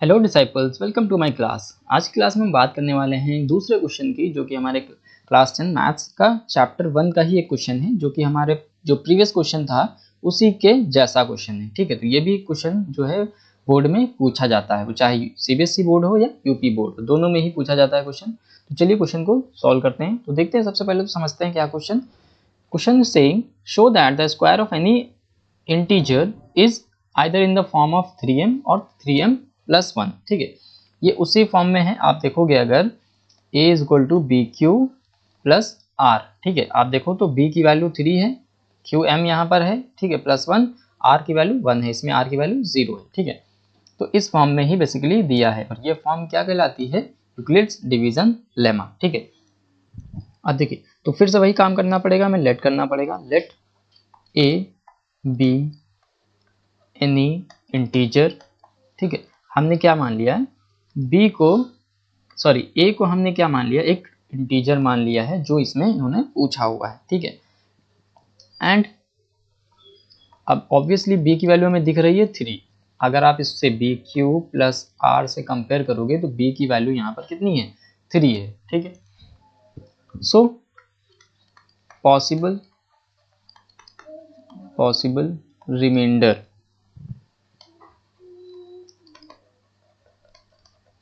Hello disciples, welcome to my class. आज की class में हम बात करने वाले हैं दूसरे क्वेश्चन की, जो कि हमारे क्लास 10 मैथ्स का चैप्टर 1 का ही एक क्वेश्चन है, जो कि हमारे जो प्रीवियस क्वेश्चन था उसी के जैसा क्वेश्चन है। ठीक है, तो ये भी क्वेश्चन जो है बोर्ड में पूछा जाता है, वो चाहे सीबीएसई बोर्ड हो या यूपी बोर्ड हो, दोनों में ही पूछा जाता है क्वेश्चन। तो चलिए क्वेश्चन को सॉल्व करते हैं। तो देखते हैं, सबसे पहले तो समझते हैं क्या question. Question saying show that the square of any integer is either in the form of 3m और 3m plus 1। ठीक है, ये उसी फॉर्म में है। आप देखोगे अगर a is equal to b q plus r, ठीक है, आप देखो तो b की वैल्यू 3 है, क्यू एम यहाँ पर है, ठीक है, प्लस 1, r की वैल्यू 1 है, इसमें r की वैल्यू 0 है। ठीक है, तो इस फॉर्म में ही बेसिकली दिया है, और ये फॉर्म क्या कहलाती है? Euclid's division lemma. ठीक है, अब देखिए, तो फिर से वही काम करना पड़ेगा, हमें लेट करना पड़ेगा। Let a b any integer. ठीक है, हमने क्या मान लिया है? b को a को हमने क्या मान लिया? एक इंटीजर मान लिया है, जो इसमें इन्होंने पूछा हुआ है। ठीक है, एंड अब ऑब्वियसली b की वैल्यू हमें दिख रही है 3। अगर आप इससे बी क्यू प्लस आर से कंपेयर करोगे तो b की वैल्यू यहाँ पर कितनी है? 3 है। ठीक है, सो पॉसिबल रिमाइंडर।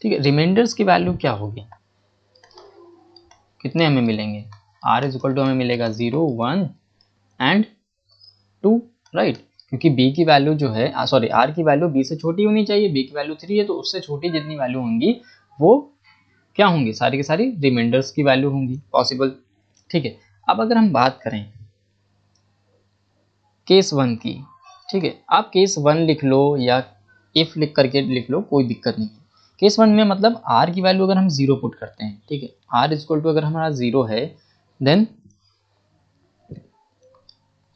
ठीक है, रिमाइंडर्स की वैल्यू क्या होगी? कितने हमें मिलेंगे? r इज इक्वल टू हमें मिलेगा 0 1 एंड 2, राइट, क्योंकि b की वैल्यू जो है r की वैल्यू b से छोटी होनी चाहिए। b की वैल्यू 3 है, तो उससे छोटी जितनी वैल्यू होंगी वो क्या होंगी? सारी की सारी रिमाइंडर्स की वैल्यू होंगी, पॉसिबल। ठीक है, अब अगर हम बात करें केस 1 की, ठीक है, आप केस 1 लिख लो या इफ लिख करके लिख लो, कोई दिक्कत नहीं है। केस 1 में मतलब r की वैल्यू अगर हम 0 पुट करते हैं, ठीक है, r इज इक्वल टू अगर हमारा 0 है, then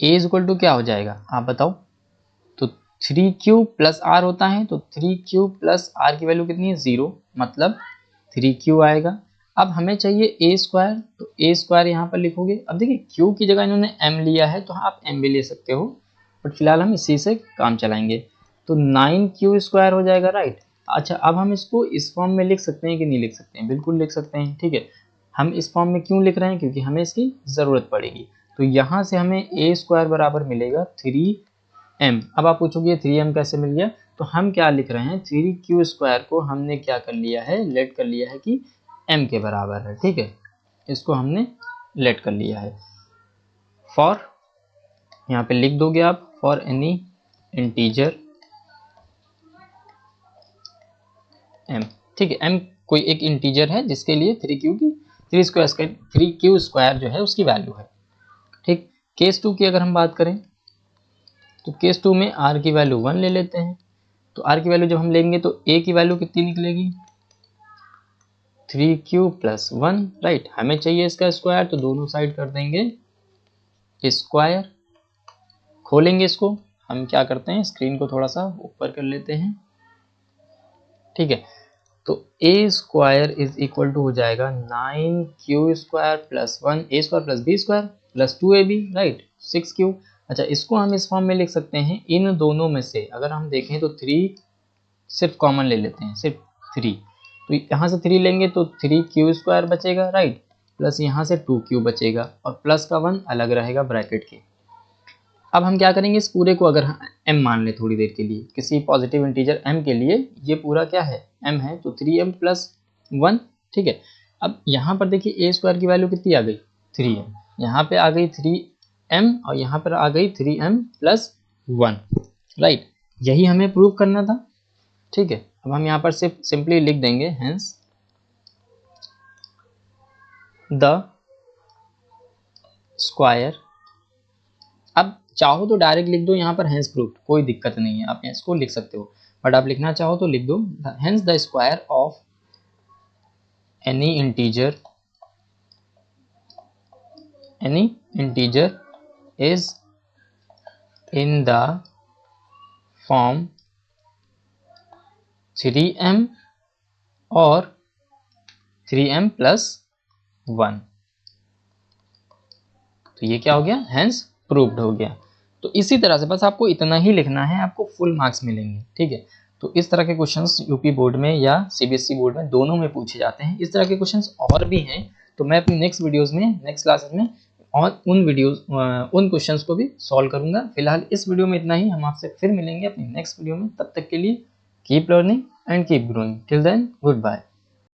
a is equal to क्या हो जाएगा? आप बताओ। तो 3q प्लस आर होता है, तो 3q प्लस आर की वैल्यू कितनी है? 0, मतलब 3q आएगा। अब हमें चाहिए a स्क्वायर, तो a स्क्वायर यहाँ पर लिखोगे। अब देखिए, q की जगह इन्होंने m लिया है, तो आप m भी ले सकते हो, बट फिलहाल हम इसी से काम चलाएंगे। तो 9q स्क्वायर हो जाएगा, राइट। अच्छा, अब हम इसको इस फॉर्म में लिख सकते हैं कि नहीं लिख सकते हैं? बिल्कुल लिख सकते हैं। ठीक है, हम इस फॉर्म में क्यों लिख रहे हैं? क्योंकि हमें इसकी ज़रूरत पड़ेगी। तो यहाँ से हमें a स्क्वायर बराबर मिलेगा 3m। अब आप पूछोगे 3m कैसे मिल गया? तो हम क्या लिख रहे हैं? 3q स्क्वायर को हमने क्या कर लिया है? लेट कर लिया है कि m के बराबर है। ठीक है, इसको हमने लेट कर लिया है। फॉर, यहाँ पे लिख दोगे आप, फॉर एनी इंटीजर m। ठीक है, m कोई एक इंटीजर है जिसके लिए 3q स्क्वायर जो है उसकी वैल्यू है। ठीक, केस 2 की अगर हम बात करें, तो केस 2 में r की वैल्यू 1 ले लेते हैं। तो r की वैल्यू जब हम लेंगे तो a की वैल्यू कितनी निकलेगी? 3q plus 1, right. हमें चाहिए इसका स्क्वायर, तो दोनों साइड कर देंगे स्क्वायर। खोलेंगे इसको, हम क्या करते हैं, स्क्रीन को थोड़ा सा ऊपर कर लेते हैं। ठीक है, तो a square is equal to हो जाएगा 9q square plus 1 a square plus b square plus 2ab, right, 6q। अच्छा, इसको हम इस फॉर्म में लिख सकते हैं। इन दोनों में से अगर हम देखें तो 3 सिर्फ कॉमन ले लेते हैं, सिर्फ 3। तो यहाँ से 3 लेंगे तो 3q स्क्वायर बचेगा, राइट, प्लस यहाँ से 2q बचेगा, और प्लस का 1 अलग रहेगा ब्रैकेट के। अब हम क्या करेंगे, इस पूरे को अगर m मान ले थोड़ी देर के लिए, किसी पॉजिटिव इंटीजर m के लिए, ये पूरा क्या है? m है, तो 3m प्लस 1। ठीक है, अब यहाँ पर देखिए a स्क्वायर की वैल्यू कितनी आ गई? 3m, यहाँ पे आ गई 3m, और यहाँ पर आ गई 3m प्लस 1, राइट। यही हमें प्रूव करना था। ठीक है, अब हम यहाँ पर सिंपली लिख देंगे हेंस द स्क्वायर। अब चाहो तो डायरेक्ट लिख दो यहाँ पर हेंस प्रूव्ड, कोई दिक्कत नहीं है, आप इसको लिख सकते हो, बट आप लिखना चाहो तो लिख दो hence the square of any integer is in the form 3m और 3m प्लस 1। तो ये क्या हो गया? हेंस प्रूव्ड हो गया। तो इसी तरह से बस आपको इतना ही लिखना है, आपको फुल मार्क्स मिलेंगे। ठीक है, तो इस तरह के क्वेश्चंस यूपी बोर्ड में या सीबीएसई बोर्ड में दोनों में पूछे जाते हैं। इस तरह के क्वेश्चंस और भी हैं, तो मैं अपनी नेक्स्ट वीडियोस में, नेक्स्ट क्लासेस में और उन क्वेश्चंस को भी सॉल्व करूंगा। फिलहाल इस वीडियो में इतना ही, हम आपसे फिर मिलेंगे अपनी नेक्स्ट वीडियो में। तब तक के लिए keep learning and keep growing. Till then, good bye.